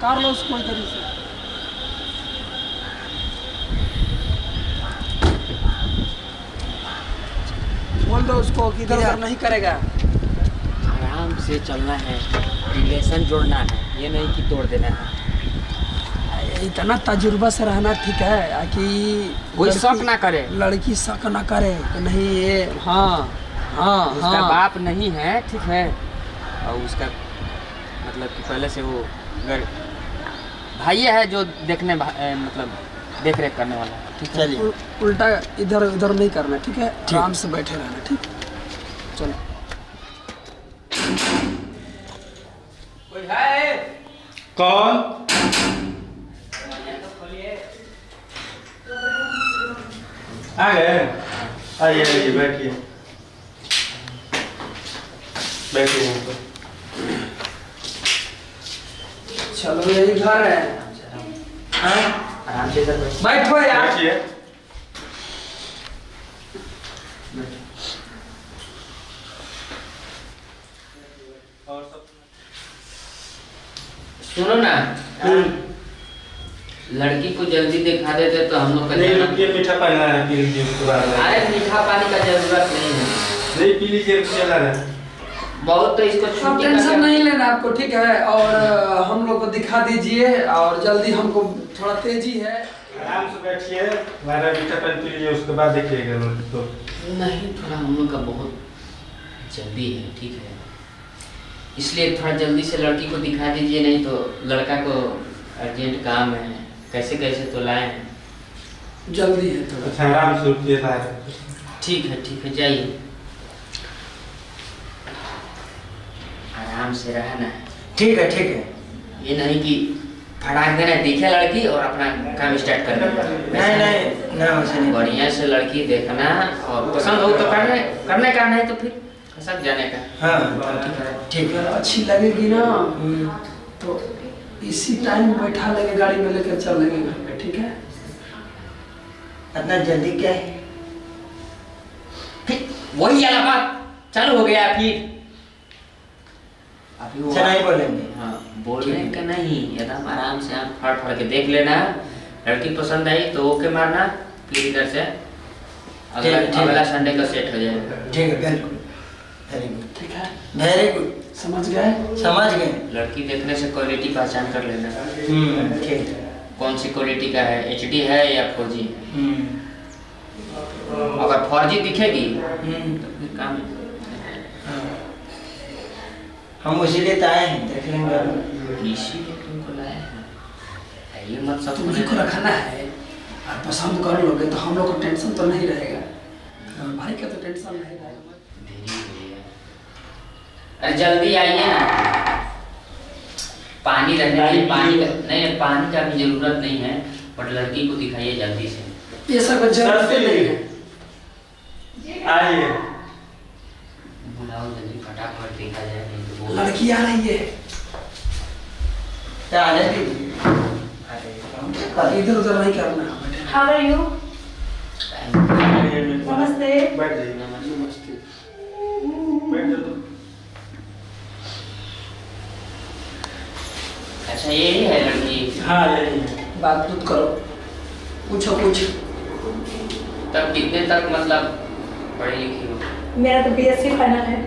Car लो उसको इधर से। बोल दो उसको कि इधर उधर नहीं करेगा। आराम से चलना है, रिलेशन जोड़ना है, ये नहीं कि तोड़ देना है। इतना तजुर्बा से रहना ठीक है कि कोई शक ना करे, लड़की शक ना करे कि नहीं ये हाँ हाँ उसका बाप नहीं है, ठीक है, और उसका मतलब कि पहले से वो अगर भाई है जो देखने मतलब देख रेख करने वाला, ठीक है। चलिए उल्टा इधर उधर नहीं करना, ठीक है, आराम से बैठे रहना, ठीक। चलो कोई है? कौन? आ गए? आइए आइए बैठिए बैठिए। चलो यही घर है। आराम से इधर बैठो यार। बैठिए। सुनो ना, लड़की को जल्दी दिखा देते तो हम लोग का नहीं रुकिए, मीठा पानी है, पी लीजिए उसके बाद। अरे मीठा पानी का जरूरत नहीं है। नहीं पी लीजिए, चला है बहुत, तो इसको आप छुट्टी टेंशन नहीं लेना आपको, ठीक है, और हम लोग को दिखा दीजिए और जल्दी, हमको थोड़ा तेजी है। आराम से बैठिए, हमारा मीठा पानी पी लीजिए उसके बाद देखिएगा तो। नहीं, थोड़ा हम लोग का बहुत जल्दी है, ठीक है, इसलिए थोड़ा जल्दी से लड़की को दिखा दीजिए, नहीं तो लड़का को अर्जेंट काम है, कैसे कैसे तो लाए हैं। जल्दी है थोड़ा। अच्छा आराम से उठिए। ठीक है, जाइए, आराम से रहना है। ठीक है, ये नहीं कि फटाक देना, दिखे लड़की और अपना काम स्टार्ट कर देना। नहीं ना, वैसे नहीं। बढ़िया से लड़की देखना और पसंद हो तो करने का, नहीं तो फिर सब जाने का। हाँ ठीक है। अच्छी लगेगी ना तो इसी टाइम बैठा लेंगे, गाड़ी में लेकर चल लेंगे घर पे, ठीक है। इतना जल्दी क्या है? फिर वही वाला बात चालू हो गया फिर। अभी वो नहीं बोलेंगे। हाँ, बोलने का नहीं, एकदम आराम से आँख फाड़ फाड़ के देख लेना, लड़की पसंद आई तो ओके मारना, फिर इधर से अगला संडे का सेट हो जाएगा। ठीक है, बिल्कुल, वेरी गुड, ठीक है, वेरी गुड। समझ गए? समझ गए। लड़की देखने से क्वालिटी पहचान कर लेना, ठीक है। कौन सी क्वालिटी का है, HD है या 4G। अगर 4G दिखेगी तो फिर काम। हम इसीलिए तो आए हैं, देख लेंगे। इसीलिए तुमको लाए हैं, ये मत सब तुमको रखना है और पसंद कर लोगे तो हम लोग को टेंशन तो नहीं रहेगा, भाई का तो टेंशन नहीं रहेगा। अरे जल्दी आइए ना, पानी रखने के लिए पानी का नहीं, पानी का भी जरूरत नहीं है, बट लड़की को दिखाइए जल्दी से। ये सब जरूरत नहीं है। आइए बुलाओ जल्दी, फटाफट देखा जाए, नहीं तो लड़की आ रही है। क्या आने दीजिए। इधर उधर नहीं करना। How are you? नमस्ते। बैठ जाइए। नमस्ते। बैठ जाओ। अच्छा यही है लड़की? हाँ यही है। बात दूत करो, पूछो कुछ। तब कितने तक मतलब पढ़ी लिखी हो? मेरा तो BSc फाइनल है।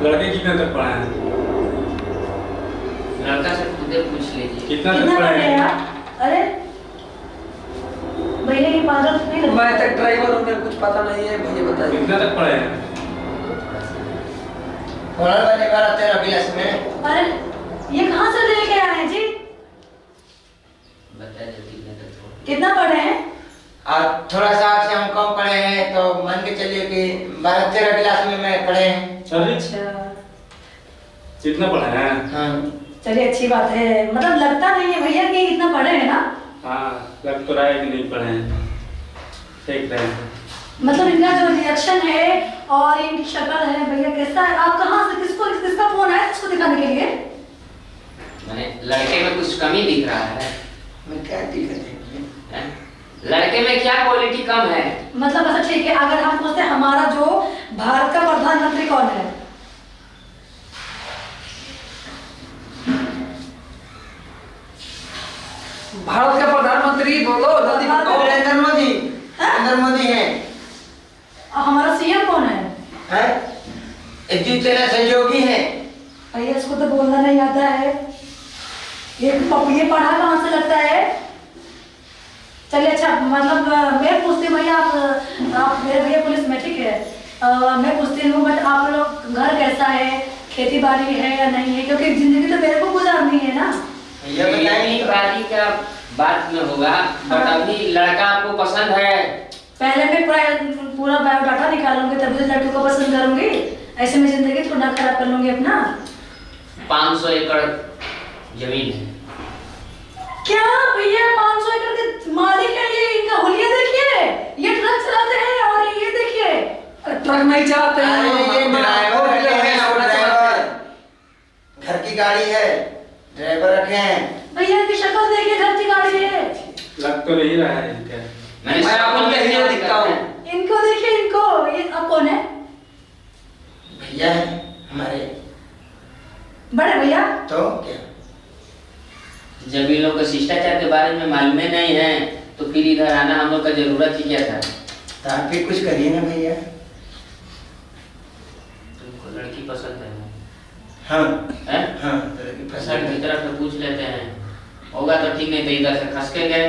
लड़के कितने तक पढ़ा है? लड़का से खुद पूछ लीजिए। कितना तक कितना पढ़ा पढ़े है? आप? अरे महीने की 5,000 नहीं लगता। मैं तक ड्राइवर हूँ, मेरे कुछ पता नहीं है, भैया बताइए। कितना तक पढ़े हैं? होनर वाले बार आते हैं अभिलाष में। अरे ये कहाँ से लेके आए हैं जी? बता जल्दी, कितने तक पढ़े? कितना पढ़े हैं? और थोड़ा सा आपसे हम कम पढ़े हैं, तो मान के चलिए कि 12-13 क्लास में मैं पढ़े हैं। अच्छा कितना पढ़ा है? हाँ चलिए अच्छी बात है, मतलब लगता नहीं है भैया कि इतना पढ़े हैं ना। हाँ लग तो रहा है कि नहीं पढ़े हैं, ठीक है। मतलब इनका जो रिएक्शन है और इनकी शक्ल है भैया कैसा है? आप कहाँ से किसका फोन है इसको दिखाने के लिए? मैंने लड़के में कुछ कमी दिख रहा है? मैं क्या दिक्कत है? लड़के में क्या क्वालिटी कम है? मतलब अच्छा ठीक है, अगर हम पूछते हमारा जो भारत का प्रधानमंत्री कौन है? भारत का प्रधानमंत्री बोलो जल्दी बताओ। नरेंद्र मोदी। नरेंद्र मोदी है। हमारा सीएम कौन है? एक तेरा सहयोगी है। भैया इसको तो बोलना नहीं आता है। ये पढ़ा कहाँ से लगता है? चलिए अच्छा, मतलब मैं पूछती हूँ भैया, आप मेरे भैया पुलिस में, ठीक है, मैं पूछती हूँ बट आप लोग घर कैसा है, खेती बाड़ी है या नहीं है, क्योंकि जिंदगी तो मेरे को गुजारनी है ना। ये बताइए बाड़ी का बात में होगा, बट अभी लड़का आपको पसंद है? पहले मैं पूरा बायोडाटा निकालूंगी तभी तो लड़के को पसंद करूंगी। ऐसे में जिंदगी थोड़ा खराब कर लूंगी अपना। 500 एकड़ जमीन है। क्या भैया 500 एकड़ के मालिक है ये? इनका हुलिया देखिए, ये ट्रक चलाते हैं और ये देखिए ट्रक नहीं चलाते हैं, ये ड्राइवर ड्राइवर घर की गाड़ी है, ड्राइवर रखे हैं। भैया इनकी शक्ल देखिए, घर की गाड़ी है। लग तो नहीं रहा है इनका। मैं आपको हीरो दिखता हूँ। इनको देखिए, इनको। ये अब कौन है? भैया है हमारे। बड़े भैया? तो क्या जब इन लोग को शिष्टाचार के बारे में मालूम नहीं है तो फिर इधर आना हम लोग का जरूरत ही क्या था? तो आप भी कुछ करिए ना भैया। तुमको लड़की पसंद है? हाँ हैं? हाँ, लड़की पसंद सर की है। तरफ से पूछ लेते हैं, होगा तो ठीक, नहीं तो इधर से खस के गए।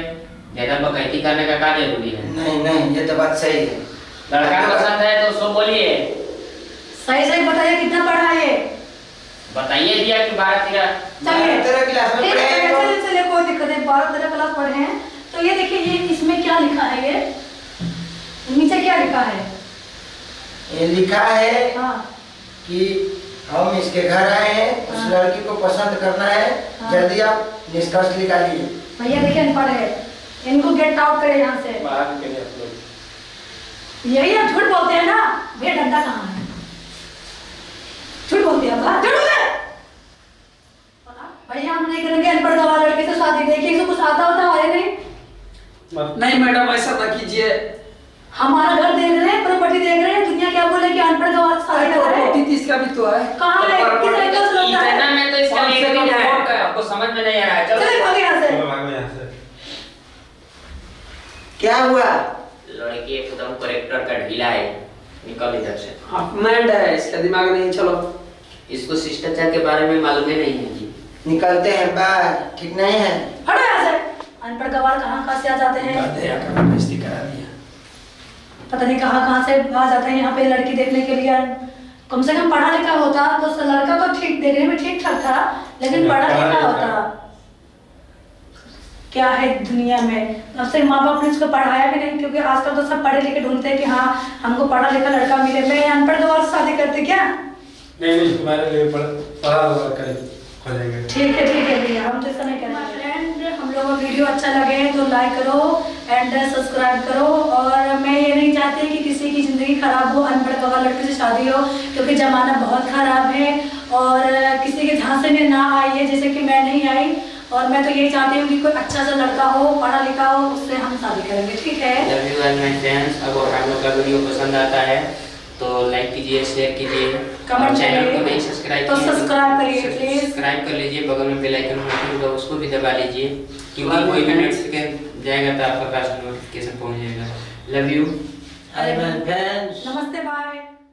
ज्यादा बकैती करने का क्या जरूरी है? नहीं नहीं, ये तो बात सही है। लड़का पसंद है तो सो बोलिए। सही सही बताइए, कितना पढ़ा है? बताइए दिया कि 12-13। चलिए 12 क्लास में ठीक है, पढ़े हैं चलिए चलिए, कोई दिक्कत नहीं, 12-13 क्लास पढ़े हैं। तो ये देखिए, ये इसमें क्या लिखा है? ये नीचे क्या लिखा है? ये लिखा है हाँ कि हम इसके घर आए हैं, उस हाँ। लड़की को पसंद करना है, हाँ। जल्दी आप निष्कर्ष निकालिए। भैया देखिए, अनपढ़ है, इनको गेट आउट करे यहाँ से। बाहर निकलिए आप लोग। यही आप झूठ बोलते हैं ना? भैया डंडा कहाँ है? झूठ बोलते हैं आप, झूठ बोलते हैं। भैया हम नहीं करेंगे अनपढ़ गवार लड़के से शादी। देखिए इसको कुछ आता होता है नहीं। नहीं मैडम, ऐसा ना कीजिए। हमारा घर देख रहे हैं, प्रॉपर्टी देख रहे हैं, दुनिया क्या बोले कि अनपढ़ गवार से शादी कर रहे हैं। 30 का भी तो है। कहाँ है? किस एंगल से लगता है? इतना में तो इसका कौन से लेकर ही का है, वोट है? आपको समझ में नहीं आ रहा है। चलिए चलो भागे यहाँ से। चलो भागो यहाँ से। क्या हुआ? लड़की एकदम करेक्टर का ढीला है, निकल इधर से। अपमेंट है, इसका दिमाग नहीं। चलो, इसको शिष्टाचार के बारे में मालूम ही नहीं है जी। निकलते हैं, बात ठीक नहीं है। हटो यहाँ से। अनपढ़ गवार कहाँ से आ जाते हैं? दया कर बेइज्जती करा दिया। पता नहीं कहाँ से आ जाते हैं यहाँ पे लड़की देखने के लिए। कम से कम पढ़ा लिखा होता तो लड़का तो ठीक, देखने में ठीक ठाक था, लेकिन पढ़ा लिखा होता। क्या है दुनिया में, अब से माँ बाप ने इसको पढ़ाया भी नहीं, क्योंकि आजकल तो सब पढ़े लिखे ढूंढते हैं कि हाँ हमको पढ़ा लिखा लड़का मिले। मैं अनपढ़ गवार से शादी करते क्या? नहीं तुम्हारे लिए पढ़ा हुआ करें खोलेंगे। ठीक है भैया, हम तो ऐसा नहीं करेंगे। फ्रेंड, हम लोगों को वीडियो अच्छा लगे तो लाइक करो एंड सब्सक्राइब करो। और मैं ये नहीं चाहती कि किसी की ज़िंदगी खराब हो, अनपढ़ गवार लड़के से शादी हो, क्योंकि ज़माना बहुत ख़राब है और किसी के झांसे में ना आई है, जैसे कि मैं नहीं आई। और मैं तो यही चाहती हूँ कि कोई अच्छा सा लड़का हो, पढ़ा लिखा हो, उससे हम शादी करेंगे। ठीक है, love you all my friends. अगर आप लोग का वीडियो पसंद आता है तो लाइक कीजिए, शेयर कीजिए, और चैनल को नहीं सब्सक्राइब तो सब्सक्राइब करिए प्लीज। सब्सक्राइब कर लीजिए, बगल में बेल आइकन होगा उसको भी दबा लीजिए, क्योंकि कोई भी नोटिफिकेशन जाएगा तो आपका पास नोटिफिकेशन पहुंच जाएगा। Love you. Hi my friends. नमस्ते, बाय।